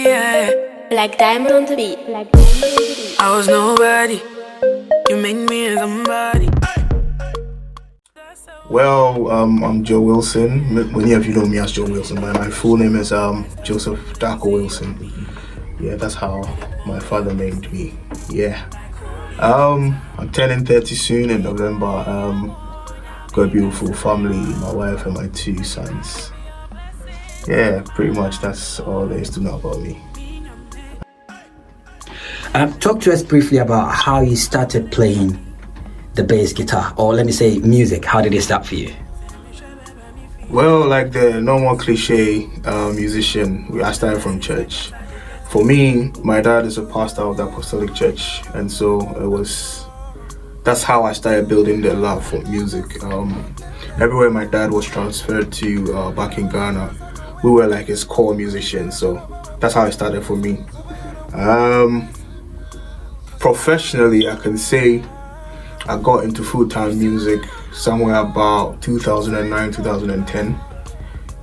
yeah. Black Diamond on the beat. I was nobody, you made me somebody. Well, I'm Joe Wilson. Many of you know me as Joe Wilson, but my full name is Joseph Darko Wilson. Yeah, that's how my father named me. Yeah. I'm turning 30 soon in November. Got a beautiful family, my wife and my 2 sons. Yeah, pretty much that's all there is to know about me. Talk to us briefly about how you started playing the bass guitar, or let me say music. How did it start for you? Well, like the normal cliche musician, I started from church. For me, my dad is a pastor of the Apostolic Church, and so that's how I started building the love for music. Everywhere my dad was transferred to back in Ghana, we were like his core musicians, so that's how it started for me. Professionally, I can say I got into full-time music somewhere about 2009, 2010.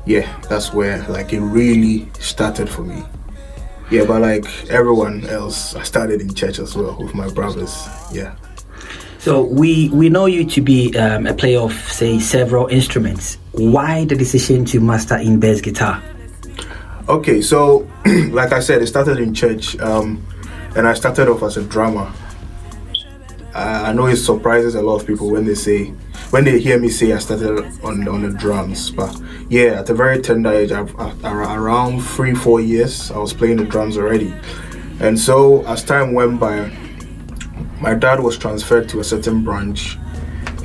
Yeah, that's where like it really started for me. Yeah, but like everyone else, I started in church as well with my brothers. Yeah. So we know you to be a player of, say, several instruments. Why the decision to master in bass guitar? Okay, so like I said, it started in church, and I started off as a drummer. I know it surprises a lot of people when they hear me say I started on the drums, but yeah, at a very tender age, around 3-4 years, I was playing the drums already. And so as time went by, my dad was transferred to a certain branch,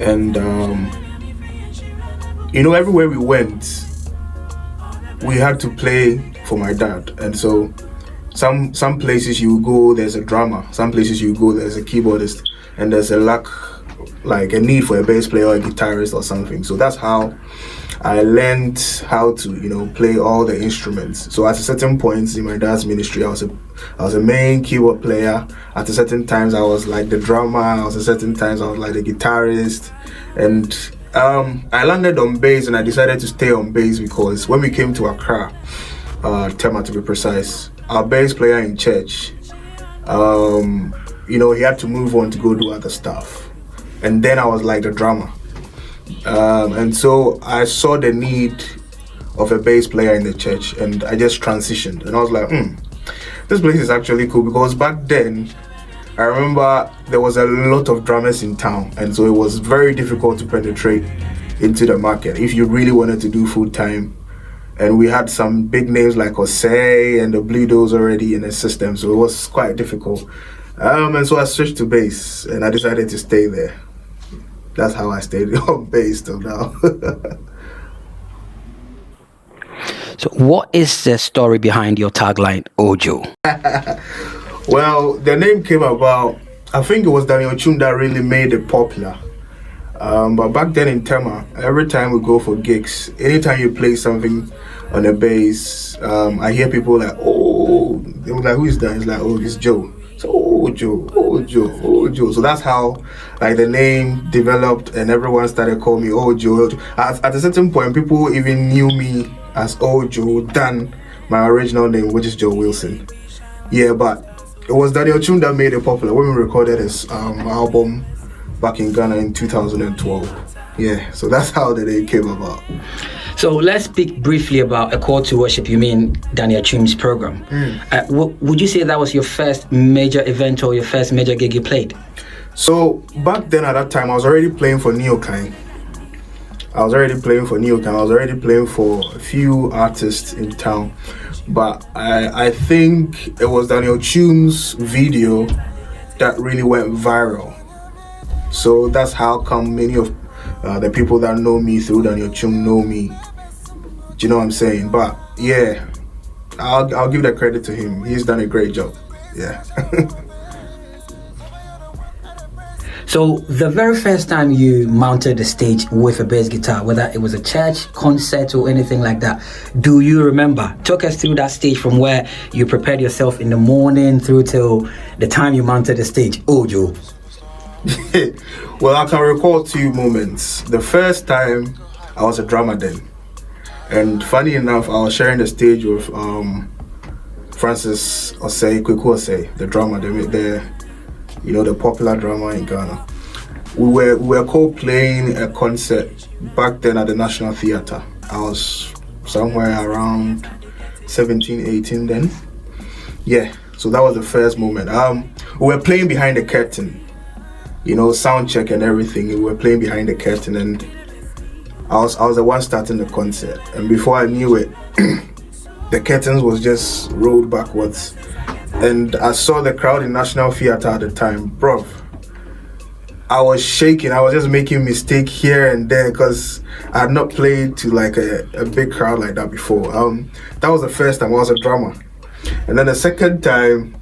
and everywhere we went, we had to play for my dad. And so some places you go, there's a drummer. Some places you go, there's a keyboardist, and there's a like a need for a bass player or a guitarist or something. So that's how I learned how to play all the instruments. So at a certain point in my dad's ministry, I was a main keyboard player. At a certain times I was like the drummer. At a certain times I was like the guitarist. And I landed on bass, and I decided to stay on bass because when we came to Accra, Tema to be precise, our bass player in church, he had to move on to go do other stuff. And then I was like the drummer. And so I saw the need of a bass player in the church, and I just transitioned. And I was like, this place is actually cool, because back then, I remember there was a lot of drummers in town, and so it was very difficult to penetrate into the market if you really wanted to do full time. And we had some big names like Osei and the Bluedos already in the system, so it was quite difficult. And so I switched to bass, and I decided to stay there. That's how I stayed on bass till now. So what is the story behind your tagline, Oojo? Well, the name came about, I think it was Daniel Chum that really made it popular. But back then in Tema, every time we go for gigs, anytime you play something on the bass, I hear people like, oh, they were like, who is that? It's like, oh, it's Joe. So Oojo. So that's how like the name developed, and everyone started calling me Oojo. At a certain point, people even knew me as Oojo than my original name, which is Joe Wilson. Yeah, but it was Daniel Chum that made it popular when we recorded his album back in Ghana in 2012. Yeah, so that's how the name came about. So let's speak briefly about A Call to Worship. You mean Daniel Chum's program. Would you say that was your first major event or your first major gig you played? So back then at that time, I was already playing for Neokind. I was already playing for a few artists in town. But I think it was Daniel Chum's video that really went viral. So that's how come many of the people that know me through Daniel Chum know me. Do you know what I'm saying? But yeah, I'll give that credit to him. He's done a great job. Yeah. So the very first time you mounted the stage with a bass guitar, whether it was a church concert or anything like that, do you remember? Talk us through that stage from where you prepared yourself in the morning through till the time you mounted the stage. Oojo. Well, I can recall 2 moments. The first time, I was a drummer then. And funny enough, I was sharing the stage with Francis Osei, Kweku Osei, the drummer, the popular drummer in Ghana. We were co-playing a concert back then at the National Theatre. I was somewhere around 17, 18 then. Yeah, so that was the first moment. We were playing behind the curtain, sound check and everything. We were playing behind the curtain, and I was the one starting the concert. And before I knew it, the curtains was just rolled backwards, and I saw the crowd in National Theatre at the time, bro. I was shaking. I was just making mistake here and there because I had not played to like a big crowd like that before. That was the first time I was a drummer. And then the second time,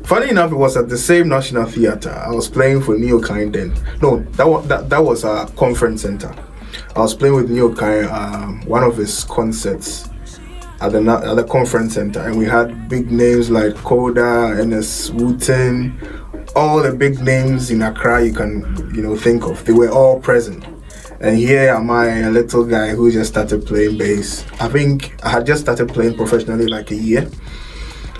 funny enough, it was at the same National Theatre. I was playing for Neokind then. No, that was a conference center. I was playing with Neokind, one of his concerts at the conference center, and we had big names like Koda, NS Wooten, all the big names in Accra you can think of. They were all present. And here am I, a little guy who just started playing bass. I think I had just started playing professionally like a year.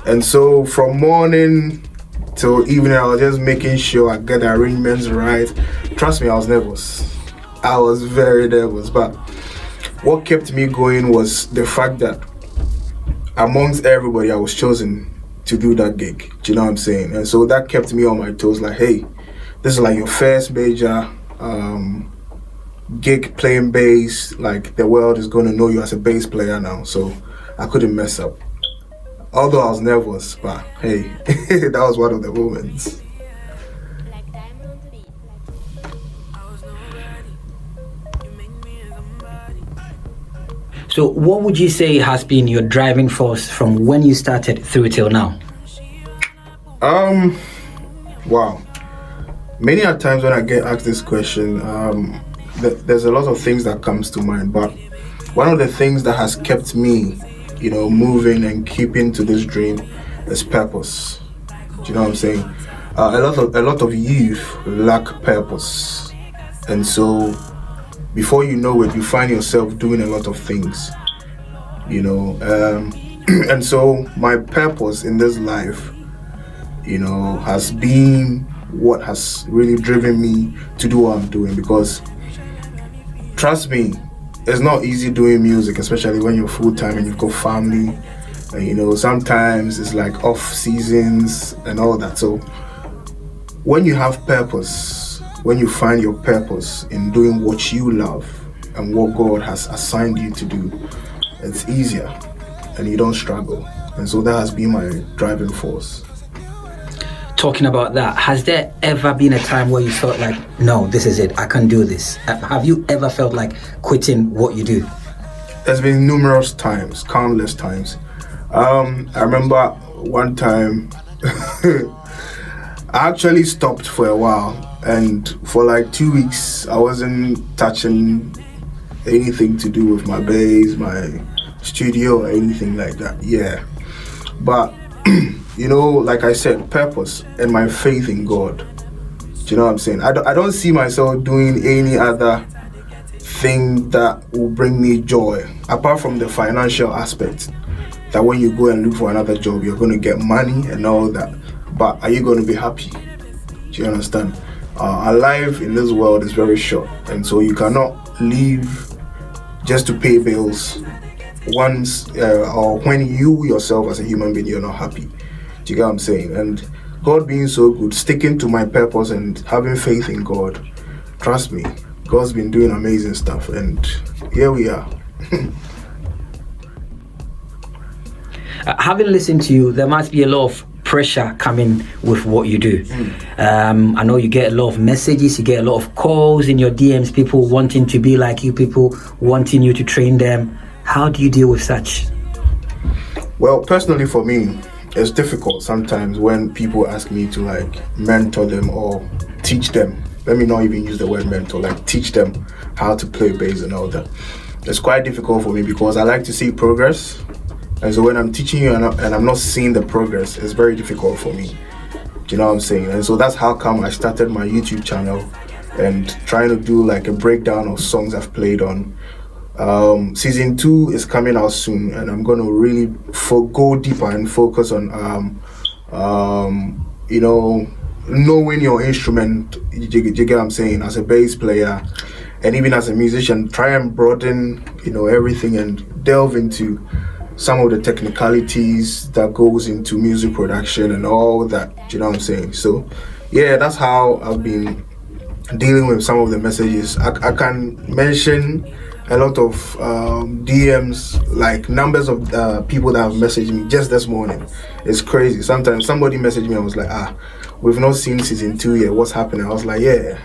And so from morning till evening, I was just making sure I get the arrangements right. Trust me, I was nervous. I was very nervous. But what kept me going was the fact that amongst everybody, I was chosen to do that gig. Do you know what I'm saying? And so that kept me on my toes, like, hey, this is like your first major gig playing bass. Like, the world is going to know you as a bass player now. So I couldn't mess up. Although I was nervous, but hey, that was one of the moments. So what would you say has been your driving force from when you started through till now? Wow. Many a times when I get asked this question, there's a lot of things that comes to mind, but one of the things that has kept me, moving and keeping to this dream is purpose. Do you know what I'm saying? A lot of youth lack purpose, and so before you know it, you find yourself doing a lot of things, and so my purpose in this life, has been what has really driven me to do what I'm doing, because trust me, it's not easy doing music, especially when you're full-time and you've got family, and sometimes it's like off seasons and all that. So when you have purpose, when you find your purpose in doing what you love and what God has assigned you to do, it's easier and you don't struggle. And so that has been my driving force. Talking about that, has there ever been a time where you felt like, no, this is it, I can't do this? Have you ever felt like quitting what you do? There's been numerous times, countless times. I remember one time I actually stopped for a while, and for like 2 weeks I wasn't touching anything to do with my bass, my studio, or anything like that. Yeah, but like I said, purpose and my faith in God. Do you know what I'm saying? I don't see myself doing any other thing that will bring me joy apart from the financial aspect, that when you go and look for another job, you're going to get money and all that, but are you going to be happy? Do you understand? Our life in this world is very short, and so you cannot live just to pay bills once or when you yourself as a human being, you're not happy. Do you get what I'm saying? And God being so good, sticking to my purpose and having faith in God, trust me, God's been doing amazing stuff, and here we are. Having listened to you, there must be a lot of pressure coming with what you do. I know you get a lot of messages, you get a lot of calls in your DMs, people wanting to be like you, people wanting you to train them. How do you deal with such? Well, personally for me, it's difficult sometimes when people ask me to like mentor them or teach them. Let me not even use the word mentor, like teach them how to play bass and all that. It's quite difficult for me because I like to see progress. And so when I'm teaching you and I'm not seeing the progress, it's very difficult for me. Do you know what I'm saying? And so that's how come I started my YouTube channel and trying to do like a breakdown of songs I've played on Season 2 is coming out soon, and I'm gonna really go deeper and focus on you know, knowing your instrument. You get what I'm saying? As a bass player, and even as a musician, try and broaden, everything, and delve into some of the technicalities that goes into music production and all that. You know what I'm saying? So, yeah, that's how I've been dealing with some of the messages. I can mention a lot of DMs, like numbers of people that have messaged me just this morning. It's crazy. Sometimes somebody messaged me, I was like, we've not seen season 2 yet, what's happening? I was like, yeah,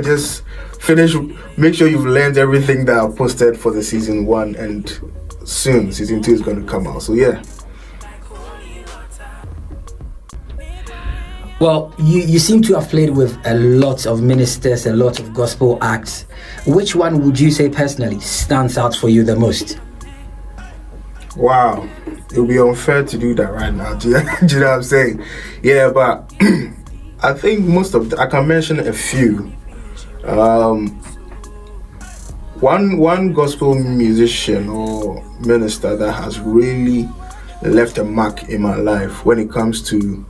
just finish, make sure you've learned everything that I posted for the season 1, and soon season 2 is going to come out. So yeah. Well, you seem to have played with a lot of ministers, a lot of gospel acts. Which one would you say personally stands out for you the most? Wow, it would be unfair to do that right now. Do you know what I'm saying? Yeah, but I think I can mention a few. One gospel musician or minister that has really left a mark in my life when it comes to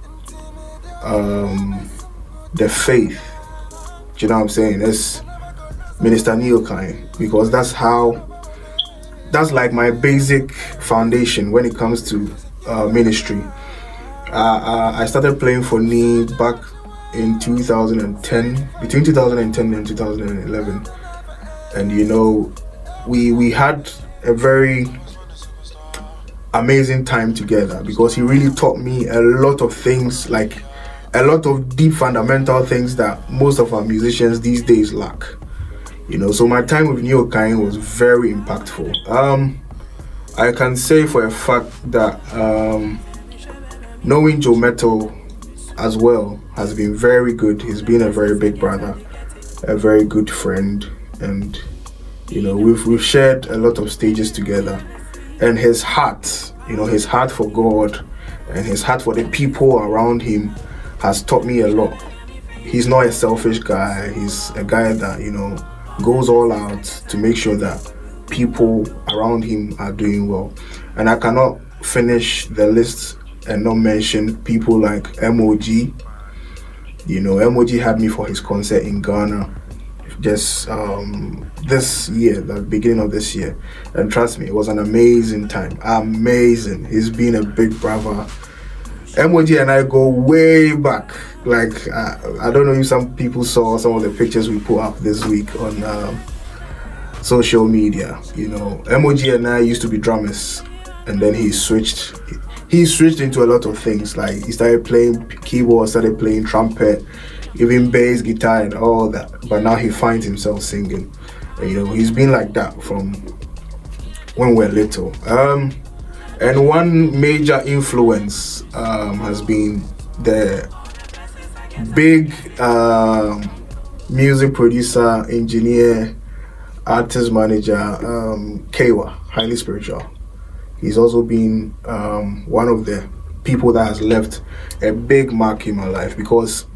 the faith. Do you know what I'm saying? It's Minister Neokai, because that's like my basic foundation when it comes to ministry. I started playing for Nee back in 2010, between 2010 and 2011, and we had a very amazing time together, because he really taught me a lot of things, like a lot of deep fundamental things that most of our musicians these days lack. So my time with Neo Kain was very impactful. I can say for a fact that knowing Joe Metal as well has been very good. He's been a very big brother, a very good friend, and we've shared a lot of stages together. And his heart for God and his heart for the people around him has taught me a lot. He's not a selfish guy. He's a guy that goes all out to make sure that people around him are doing well. And I cannot finish the list and not mention people like MOG. MOG had me for his concert in Ghana just this year, the beginning of this year, and trust me, it was an amazing time. Amazing. He's been a big brother. MOG and I go way back. Like I don't know if some people saw some of the pictures we put up this week on social media. MOG and I used to be drummers, and then he switched into a lot of things. Like he started playing keyboard, started playing trumpet, even bass guitar and all that. But now he finds himself singing. And, he's been like that from when we're little. And one major influence has been the big music producer, engineer, artist manager, Kewa, highly spiritual. He's also been one of the people that has left a big mark in my life, because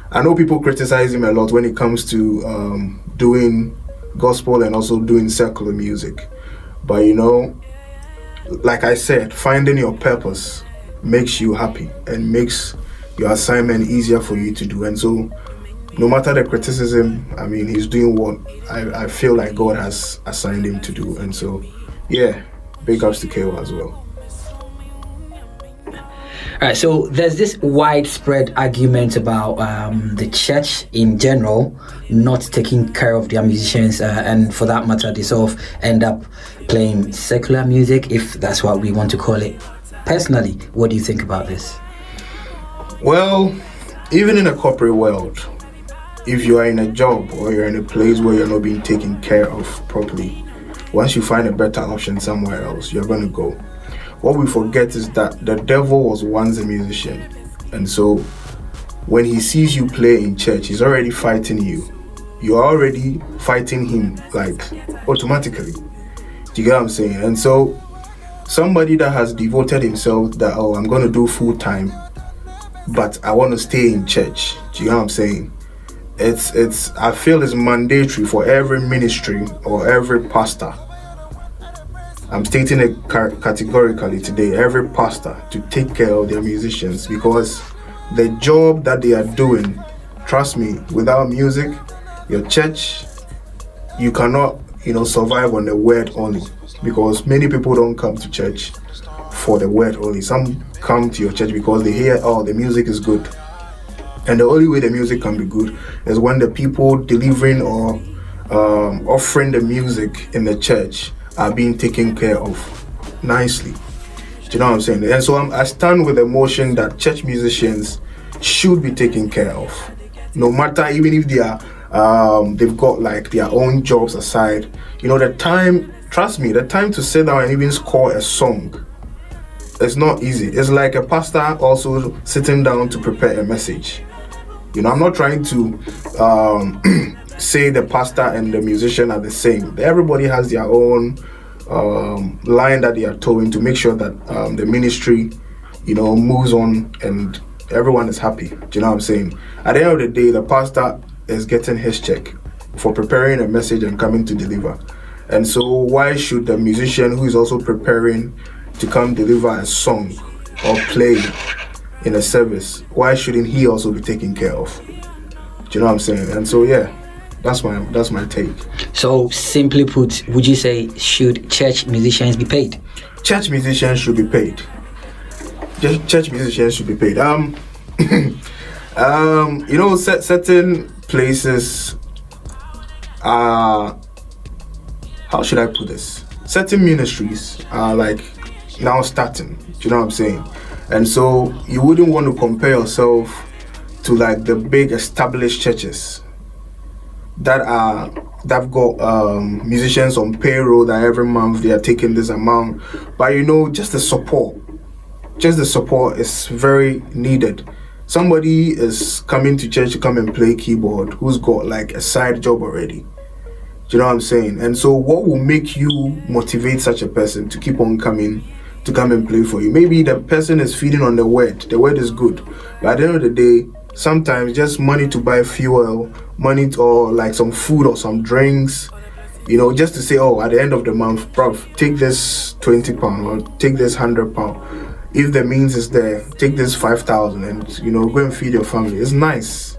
I know people criticize him a lot when it comes to doing gospel and also doing secular music. But like I said, finding your purpose makes you happy and makes your assignment easier for you to do. And so no matter the criticism, he's doing what I feel like God has assigned him to do. And so yeah, big ups to KO as well. All right, so there's this widespread argument about the church in general not taking care of their musicians, and for that matter, they sort of end up playing secular music, if that's what we want to call it. Personally, what do you think about this? Well, even in a corporate world, if you are in a job or you're in a place where you're not being taken care of properly, once you find a better option somewhere else, you're going to go. What we forget is that the devil was once a musician, and so when he sees you play in church, he's already fighting you. You're already fighting him, like, automatically. Do you get what I'm saying? And so somebody that has devoted himself that, I'm going to do full time, but I want to stay in church. Do you know what I'm saying? I feel it's mandatory for every ministry or every pastor I'm stating it categorically today, every pastor to take care of their musicians, because the job that they are doing, trust me, without music, your church, you cannot, survive on the word only, because many people don't come to church for the word only. Some come to your church because they hear, oh, the music is good. And the only way the music can be good is when the people delivering or offering the music in the church are being taken care of nicely. Do you know what I'm saying? And so I stand with the motion that church musicians should be taken care of, no matter, even if they are they've got like their own jobs aside. The time, trust me, the time to sit down and even score a song, it's not easy. It's like a pastor also sitting down to prepare a message. I'm not trying to say the pastor and the musician are the same. Everybody has their own line that they are towing to make sure that the ministry, moves on and everyone is happy. Do you know what I'm saying? At the end of the day, the pastor is getting his check for preparing a message and coming to deliver. And so why should the musician who is also preparing to come deliver a song or play in a service, why shouldn't he also be taken care of? Do you know what I'm saying? And so yeah, that's my take. So simply put, would you say should church musicians be paid? Church musicians should be paid. Church musicians should be paid. Certain places are, how should I put this? Certain ministries are like now starting. Do you know what I'm saying? And so you wouldn't want to compare yourself to like the big established churches that've got musicians on payroll that every month they are taking this amount. But just the support is very needed. Somebody is coming to church to come and play keyboard who's got like a side job already. Do you know what I'm saying? And so what will make you motivate such a person to keep on coming to come and play for you? Maybe the person is feeding on the word is good, but at the end of the day, sometimes just money to buy fuel, money to, or like some food or some drinks, just to say, oh, at the end of the month, bruv, take this £20 or take this £100. If the means is there, take this 5,000 and go and feed your family. It's nice,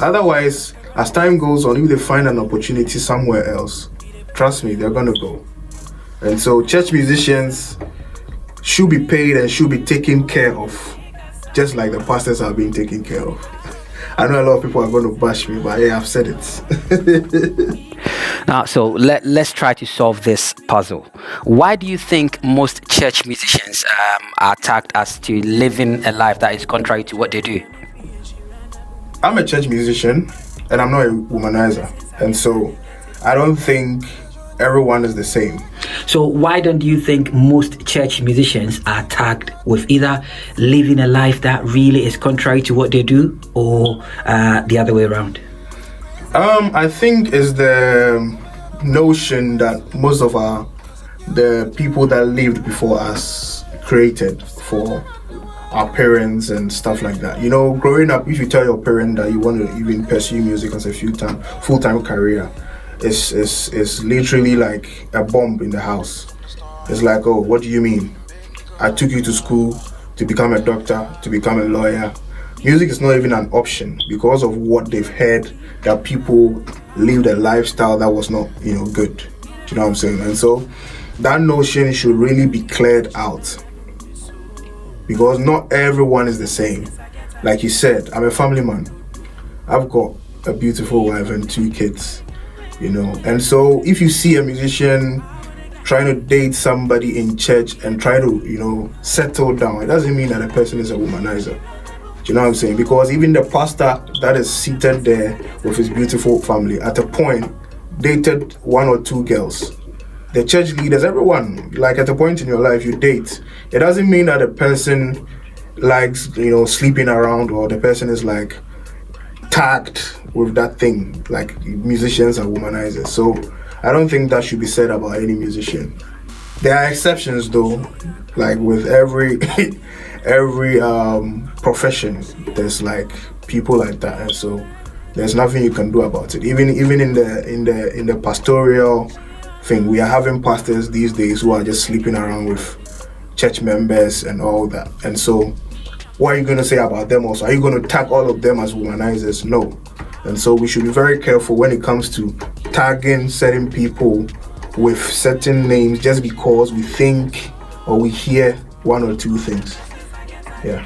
Otherwise, as time goes on, if they find an opportunity somewhere else, trust me, they're gonna go. And so church musicians should be paid and should be taken care of, just like the pastors are being taken care of. I know a lot of people are going to bash me, but yeah, I've said it. Now, so let's try to solve this puzzle. Why do you think most church musicians are tagged as to living a life that is contrary to what they do? I'm a church musician and I'm not a womanizer. And so I don't think everyone is the same. So why don't you think most church musicians are tagged with either living a life that really is contrary to what they do, or the other way around? I think it's the notion that most of the people that lived before us created for our parents and stuff like that. Growing up, if you tell your parent that you want to even pursue music as a full-time career, it's literally like a bomb in the house. It's like, oh, what do you mean? I took you to school to become a doctor, to become a lawyer. Music is not even an option because of what they've heard, that people lived a lifestyle that was not, good. Do you know what I'm saying? And so that notion should really be cleared out, because not everyone is the same. Like you said, I'm a family man. I've got a beautiful wife and 2 kids. And so if you see a musician trying to date somebody in church and try to settle down, it doesn't mean that the person is a womanizer. Do you know what I'm saying? Because even the pastor that is seated there with his beautiful family at a point dated 1 or 2 girls. The church leaders, everyone, like at a point in your life you date. It doesn't mean that the person likes sleeping around, or the person is like tagged with that thing, like musicians are womanizers. So I don't think that should be said about any musician. There are exceptions though, like with every profession, there's like people like that, and so there's nothing you can do about it. Even in the pastoral thing. We are having pastors these days who are just sleeping around with church members and all that. And so, what are you going to say about them also? Are you going to tag all of them as womanizers? No. And so we should be very careful when it comes to tagging certain people with certain names just because we think or we hear one or two things. Yeah.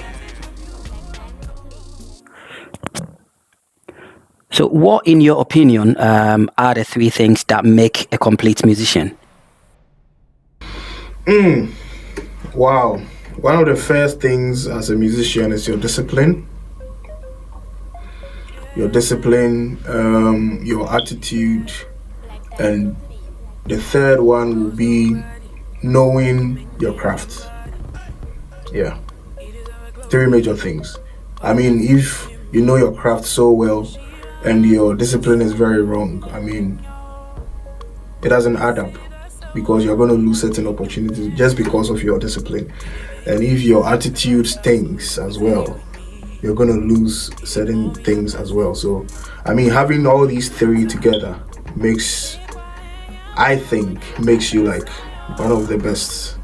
So, what, in your opinion, are the three things that make a complete musician? Wow. One of the first things as a musician is your discipline. Your discipline, your attitude, and the third one will be knowing your craft. Yeah. Three major things. I mean, if you know your craft so well and your discipline is very wrong, I mean, it doesn't add up because you're going to lose certain opportunities just because of your discipline. And if your attitude stinks as well, you're going to lose certain things as well. So, I mean, having all these three together makes you like one of the best.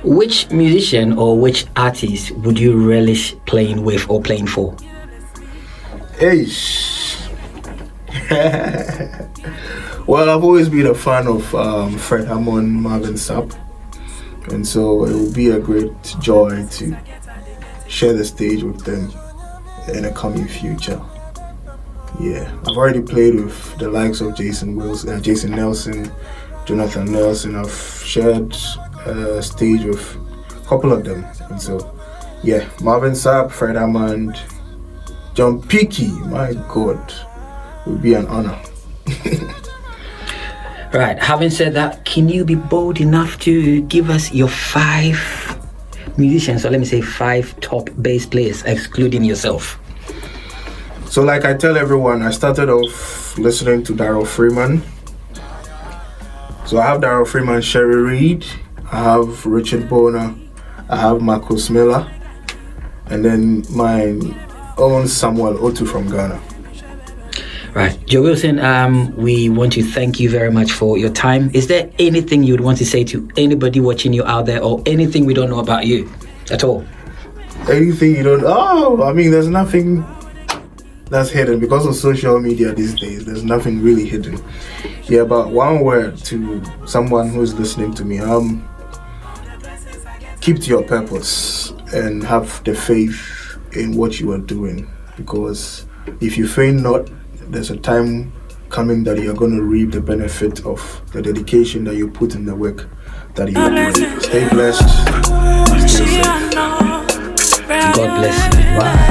Which musician or which artist would you relish playing with or playing for? Well, I've always been a fan of Fred Hammond, Marvin Sapp, and so it will be a great joy to share the stage with them in the coming future. Yeah, I've already played with the likes of Jason Nelson, Jonathan Nelson. I've shared stage with a couple of them, and so yeah, Marvin Sapp, Fred Hammond, John Peaky, my God, it would be an honor. Right, having said that, can you be bold enough to give us your 5 musicians, or let me say 5 top bass players, excluding yourself? So like I tell everyone, I started off listening to Darryl Freeman. So I have Darryl Freeman, Sherry Reid, I have Richard Bona, I have Marcus Miller, and then my own Samuel Otu from Ghana. Right, Joe Wilson, we want to thank you very much for your time. Is there anything you'd want to say to anybody watching you out there, or anything we don't know about you at all? Anything you don't... I mean, there's nothing that's hidden because of social media these days. There's nothing really hidden. Yeah, but one word to someone who's listening to me, keep to your purpose and have the faith in what you are doing, because if you faint not, there's a time coming that you're going to reap the benefit of the dedication that you put in the work that you're doing. Stay blessed. Stay safe. God bless you. Wow.